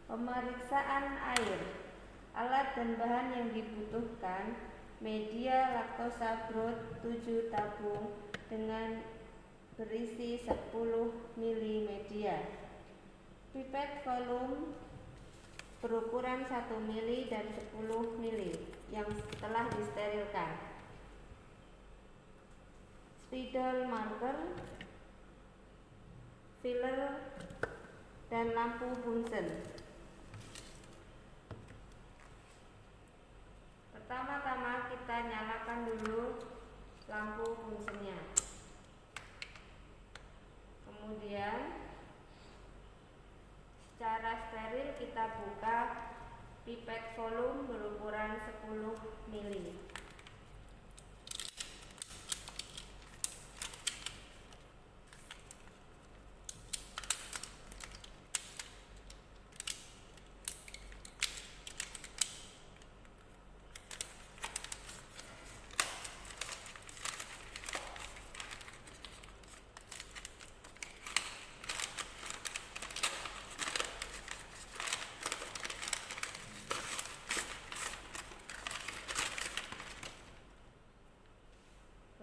Pemeriksaan air. Alat dan bahan yang dibutuhkan: media laktosa broad 7 tabung dengan berisi 10 ml media, pipet volume berukuran 1 ml dan 10 ml yang telah disterilkan, spidol marker, filler, dan lampu Bunsen. Pertama-tama kita nyalakan dulu lampu Bunsennya. Kemudian secara steril kita buka pipet volume berukuran 10 ml.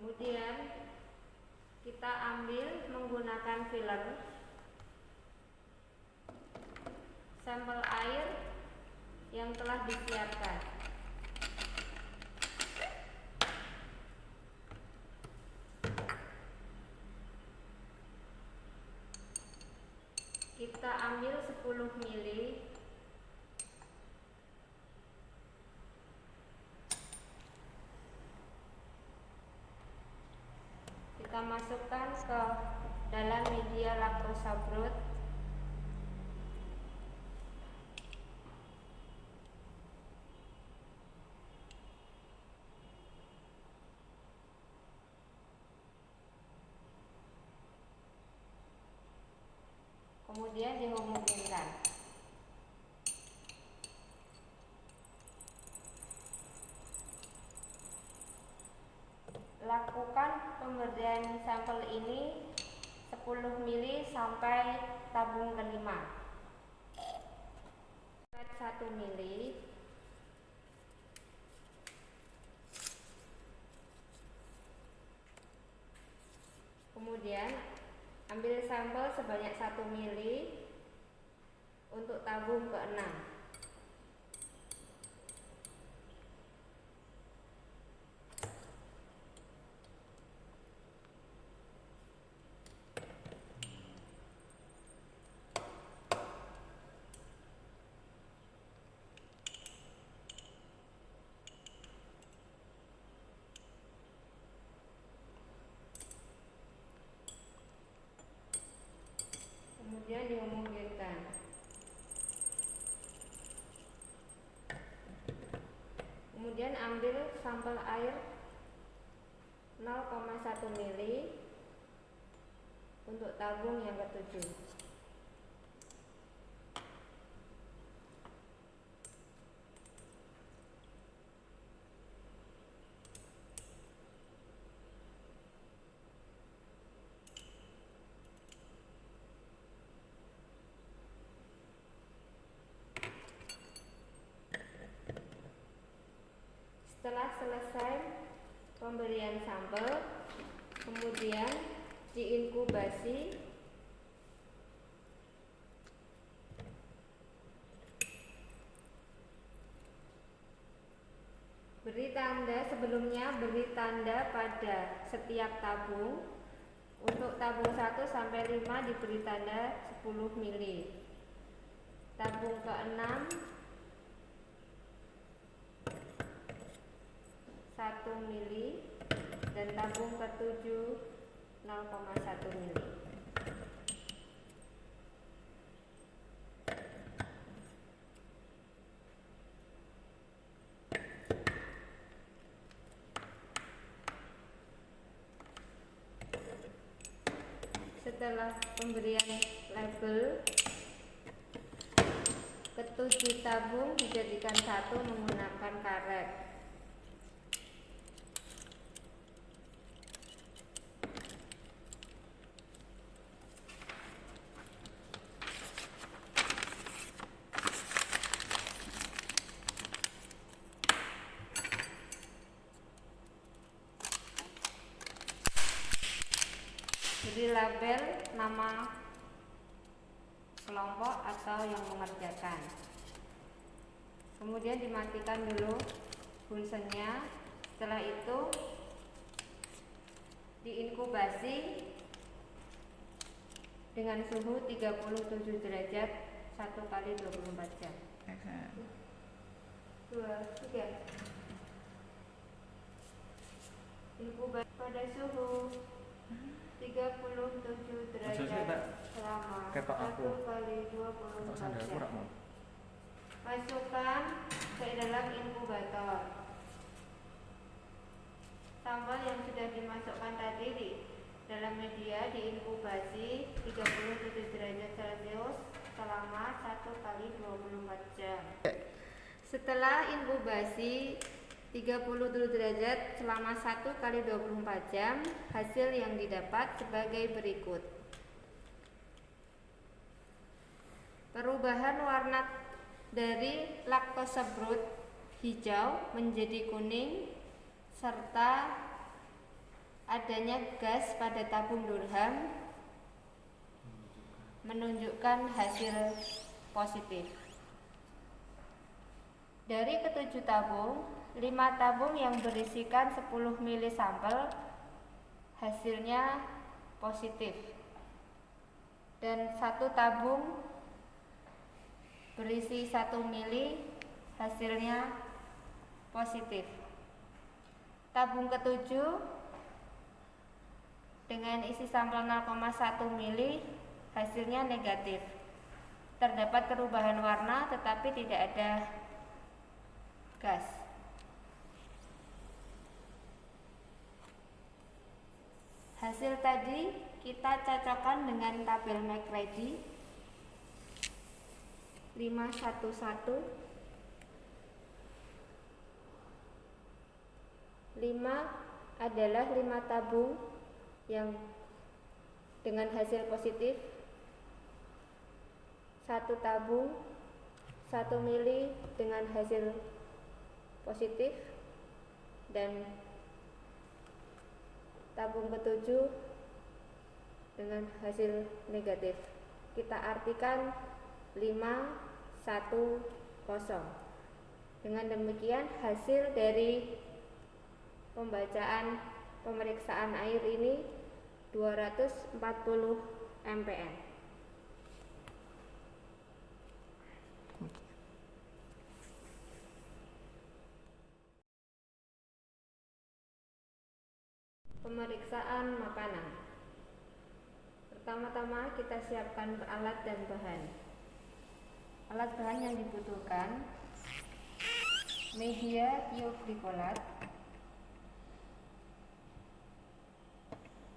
Kemudian kita ambil menggunakan filler sampel air yang telah disiapkan. Kita ambil 10 ml. Kita masukkan ke dalam media laktosa broad. Kemudian dihomogenkan. Lakukan pemberian sampel ini 10 ml sampai tabung kelima. 1 ml. Kemudian ambil sampel sebanyak 1 ml untuk tabung ke-6. Kemudian dihomogenkan. Kemudian ambil sampel air 0,1 ml untuk tabung yang ke-7. Setelah selesai pemberian sampel, kemudian diinkubasi beri tanda pada setiap tabung. Untuk tabung 1 sampai 5 diberi tanda 10 ml. Tabung ke-6 1 ml dan tabung ke-7 0,1 ml. Setelah pemberian label, ke-7 tabung dijadikan satu menggunakan karet. beri label nama kelompok atau yang mengerjakan. Kemudian dimatikan dulu bunsennya. Setelah itu diinkubasi dengan suhu 37 derajat 1 kali 24 jam. 2, 3. Inkubasi pada suhu 37 derajat selama 1 kali 24 jam. Masukkan ke dalam inkubator. Sampel yang sudah dimasukkan tadi di dalam media diinkubasi 37 derajat Celcius selama 1 kali 24 jam. Setelah inkubasi 37 derajat selama 1 kali 24 jam, hasil yang didapat sebagai berikut. Perubahan warna dari laktosa brut hijau menjadi kuning serta adanya gas pada tabung Durham menunjukkan hasil positif. Dari ketujuh tabung, 5 tabung yang berisikan 10 mili sampel hasilnya positif, dan 1 tabung berisi 1 mili hasilnya positif. Tabung ketujuh dengan isi sampel 0,1 mili hasilnya negatif. Terdapat perubahan warna tetapi tidak ada gas. Hasil tadi kita cocokkan dengan tabel McReady 511. 5 adalah 5 tabung yang dengan hasil positif, 1 tabung 1 mili dengan hasil positif, dan tabung ketujuh dengan hasil negatif. Kita artikan 510. Dengan demikian hasil dari pemeriksaan air ini 240 mpn. Pemeriksaan makanan. Pertama-tama kita siapkan alat dan bahan. Alat bahan yang dibutuhkan: media tiup-glikolat,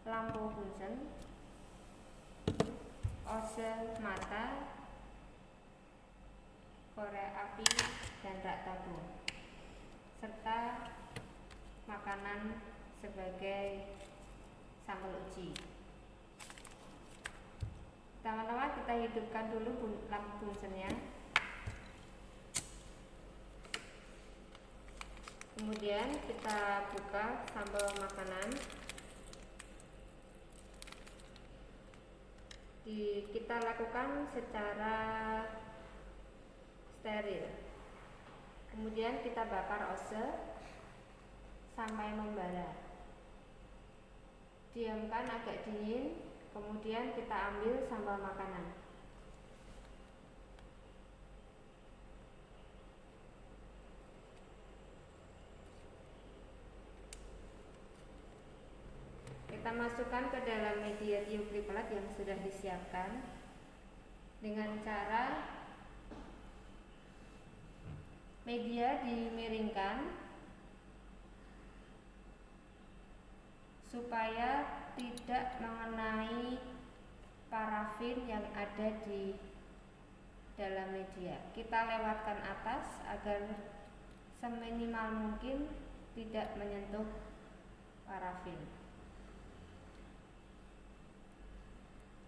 lampu bunsen, ose mata, korek api dan rak tabung, serta makanan sebagai sampel uji. Pertama-tama kita hidupkan dulu lampu bunsennya. Kemudian kita buka sampel makanan. Kita lakukan secara steril. Kemudian kita bakar ose sampai membara. Diamkan agak dingin, kemudian kita ambil sampel makanan. Kita masukkan ke dalam media tiup-glikolat yang sudah disiapkan dengan cara media dimiringkan supaya tidak mengenai parafin yang ada di dalam media. Kita lewatkan atas agar seminimal mungkin tidak menyentuh parafin.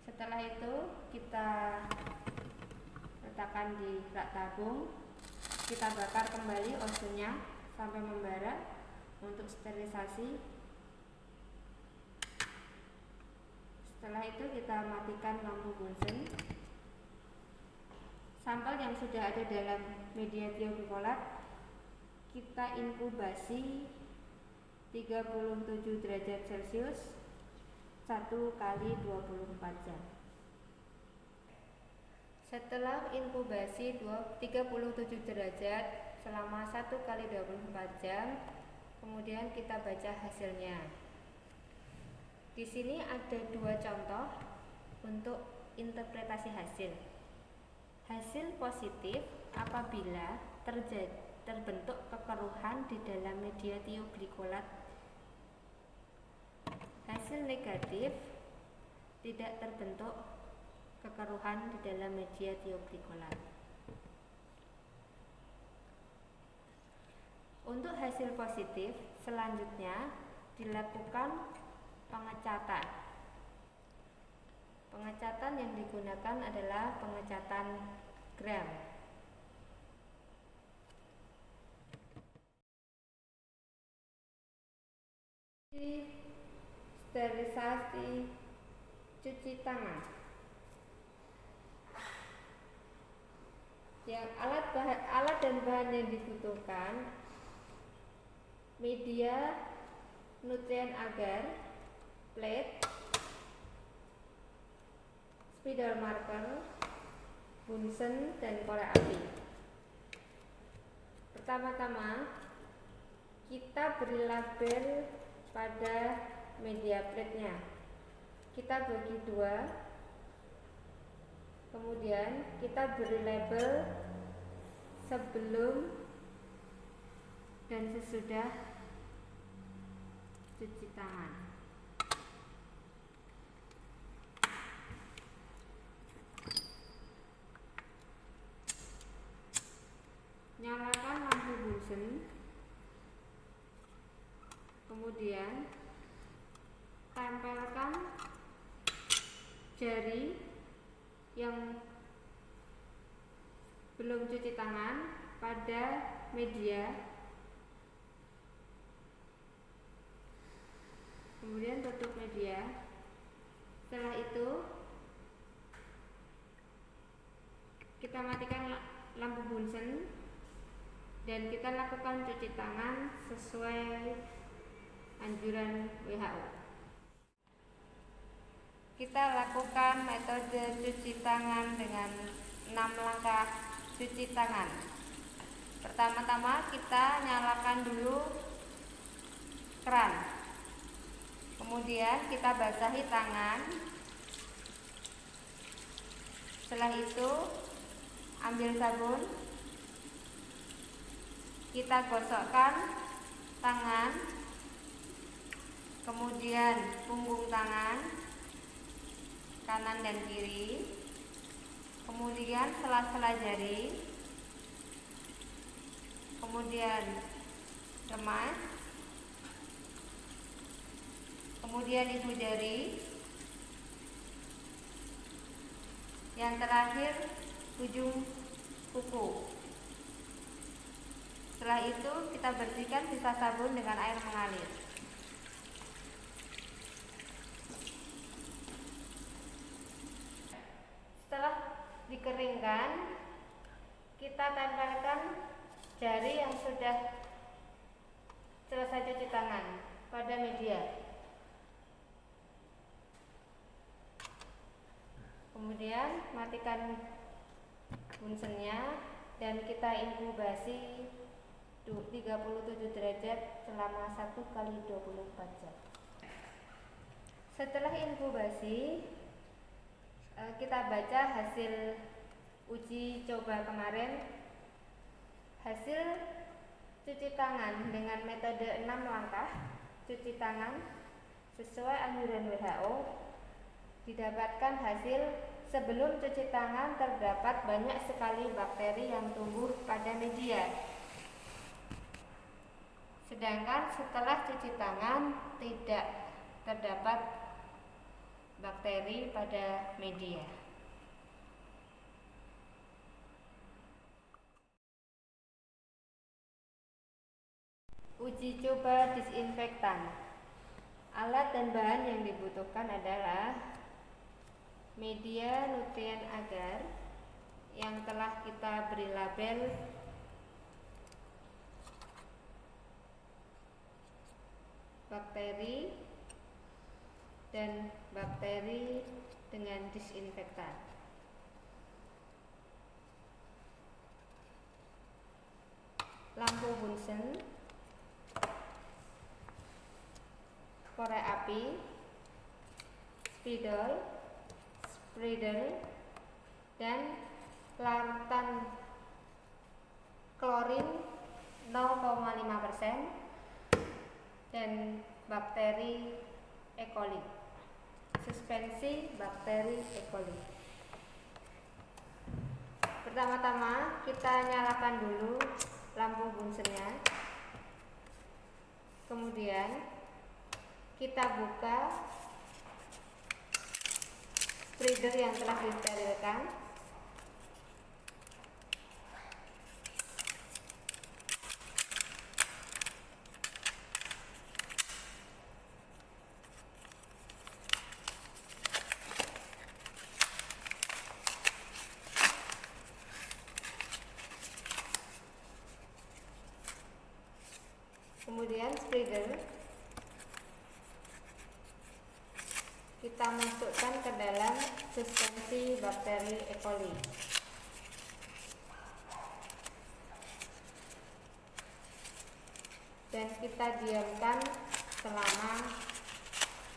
Setelah itu kita letakkan di rak tabung. Kita bakar kembali osenya sampai membara untuk sterilisasi. Setelah itu kita matikan lampu bunsen. Sampel yang sudah ada dalam media tioglykolat kita inkubasi 37 derajat Celcius 1 kali 24 jam. Setelah inkubasi 37 derajat selama 1 kali 24 jam, kemudian kita baca hasilnya. Di sini ada dua contoh untuk interpretasi hasil. Hasil positif apabila terbentuk kekeruhan di dalam media tioglykolat. Hasil negatif tidak terbentuk kekeruhan di dalam media tioglykolat. Untuk hasil positif selanjutnya dilakukan pengecatan. Pengecatan yang digunakan adalah pengecatan gram. Sterilisasi cuci tangan. Yang alat dan bahan yang dibutuhkan: media nutrien agar, plate, spidol marker, bunsen, dan korek api. Pertama-tama kita beri label pada media plate-nya. Kita bagi dua, kemudian kita beri label sebelum dan sesudah cuci tangan. Nyalakan lampu bunsen, kemudian tempelkan jari yang belum cuci tangan pada media, kemudian tutup media. Setelah itu kita matikan lampu bunsen dan kita lakukan cuci tangan sesuai anjuran WHO. Kita lakukan metode cuci tangan dengan 6 langkah cuci tangan. Pertama-tama kita nyalakan dulu keran. Kemudian kita basahi tangan. Setelah itu ambil sabun, kita gosokkan tangan, kemudian punggung tangan kanan dan kiri, kemudian sela-sela jari, kemudian lemas, kemudian ibu jari, yang terakhir ujung kuku. Setelah itu kita bersihkan sisa sabun dengan air mengalir. Setelah dikeringkan, kita tempelkan jari yang sudah selesai cuci tangan pada media. Kemudian matikan bunsennya dan kita inkubasi 37 derajat selama 1 kali 24 jam. Setelah inkubasi, kita baca hasil uji coba kemarin. Hasil cuci tangan dengan metode 6 langkah cuci tangan sesuai anjuran WHO didapatkan hasil sebelum cuci tangan terdapat banyak sekali bakteri yang tumbuh pada media. Sedangkan setelah cuci tangan tidak terdapat bakteri pada media. Uji coba disinfektan. Alat dan bahan yang dibutuhkan adalah media nutrien agar yang telah kita beri label bakteri dan bakteri dengan disinfektan. Lampu Bunsen, korek api, spidol, spreader, dan larutan klorin 0,5% dan bakteri E. coli. Suspensi bakteri E. coli. Pertama-tama kita nyalakan dulu lampu bunsennya. Kemudian kita buka spreader yang telah disterilkan. Kemudian spreader kita masukkan ke dalam suspensi bakteri E. coli. Dan kita diamkan selama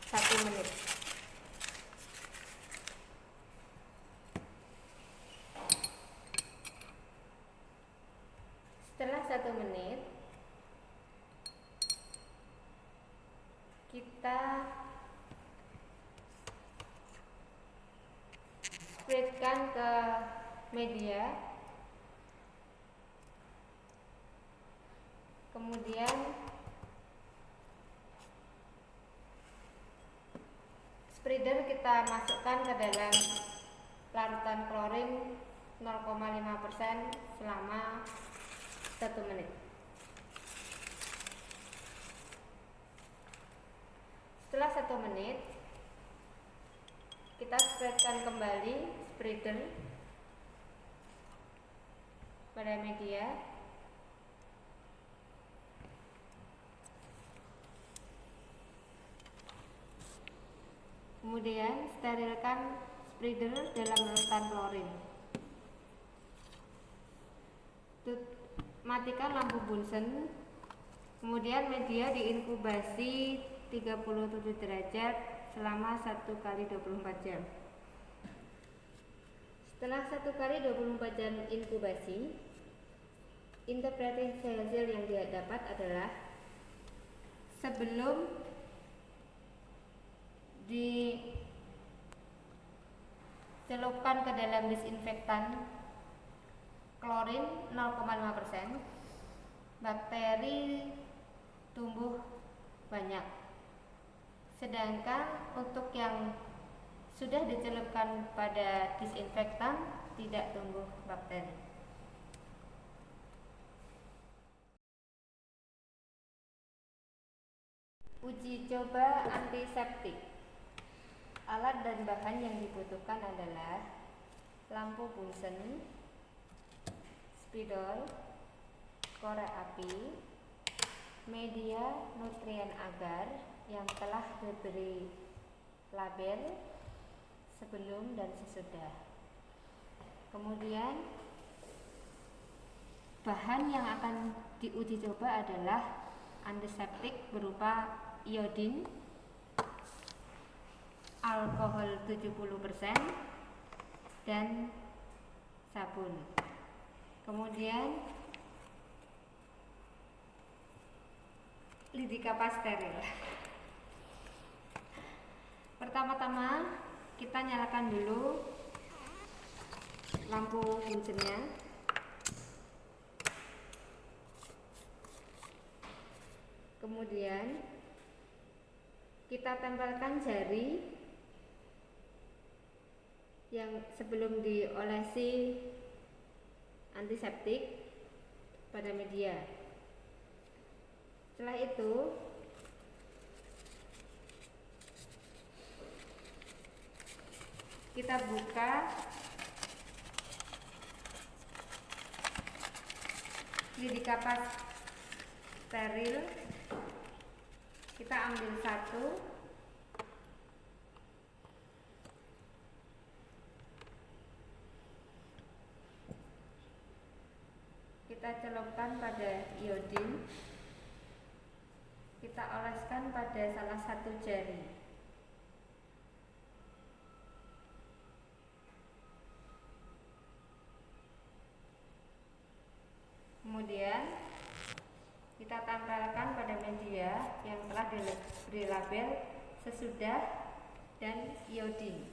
1 menit. Setelah 1 menit, kita spreadkan ke media, kemudian spreader kita masukkan ke dalam larutan klorin 0,5% selama 1 menit. Setelah 1 menit, kita spreadkan kembali spreader pada media. Kemudian sterilkan spreader dalam larutan klorin. Matikan lampu bunsen. Kemudian media diinkubasi 37 derajat selama 1 kali 24 jam. Setelah 1 kali 24 jam inkubasi, interpretasi hasil yang dia dapat adalah sebelum dicelupkan ke dalam disinfektan klorin 0,5%, bakteri tumbuh banyak. Sedangkan untuk yang sudah dicelupkan pada disinfektan tidak tumbuh bakteri. Uji coba antiseptik. Alat dan bahan yang dibutuhkan adalah lampu bunsen, spidol, korek api, media nutrien agar yang telah diberi label sebelum dan sesudah. Kemudian bahan yang akan diuji coba adalah antiseptik berupa iodin, alkohol 70%, dan sabun. Kemudian lidi kapas steril. Pertama-tama kita nyalakan dulu lampu bunsennya. Kemudian kita tempelkan jari yang sebelum diolesi antiseptik pada media. Setelah itu kita buka lidi kapas steril, kita ambil satu, kita celupkan pada iodin, kita oleskan pada salah satu jari. Kemudian kita tempelkan pada media yang telah diberi label sesudah dan iodin.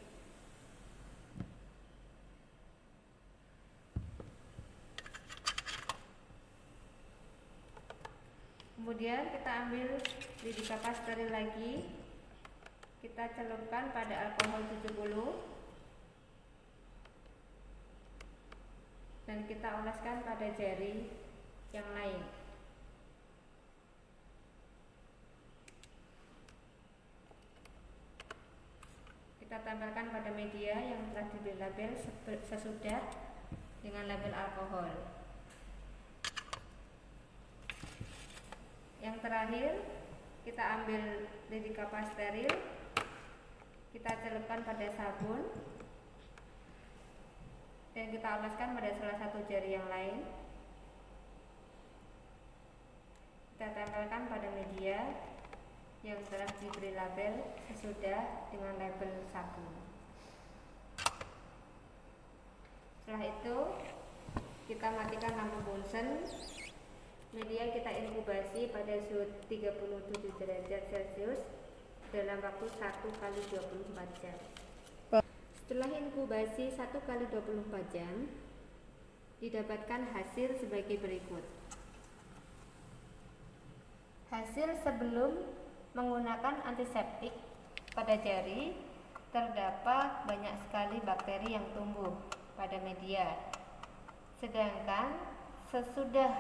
Kemudian kita ambil lidi kapas steril lagi, kita celupkan pada alkohol 70 dan kita oleskan pada jari yang lain. Kita tempelkan pada media yang telah diberi label sesudah dengan label alkohol. Yang terakhir, kita ambil lidi kapas steril, kita celupkan pada sabun dan kita oleskan pada salah satu jari yang lain. Kita tempelkan pada media yang telah diberi label sesudah dengan label sabun. Setelah itu kita matikan lampu Bunsen. Media kita inkubasi pada suhu 37 derajat Celcius dalam waktu 1x24 jam. Setelah inkubasi 1x24 jam, didapatkan hasil sebagai berikut. Hasil sebelum menggunakan antiseptik pada jari, terdapat banyak sekali bakteri yang tumbuh pada media. Sedangkan sesudah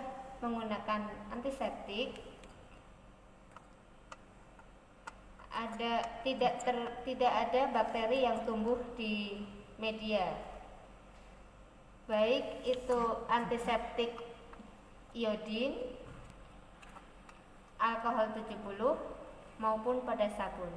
menggunakan antiseptik, tidak ada bakteri yang tumbuh di media, baik itu antiseptik iodin, alkohol 70 maupun pada sabun.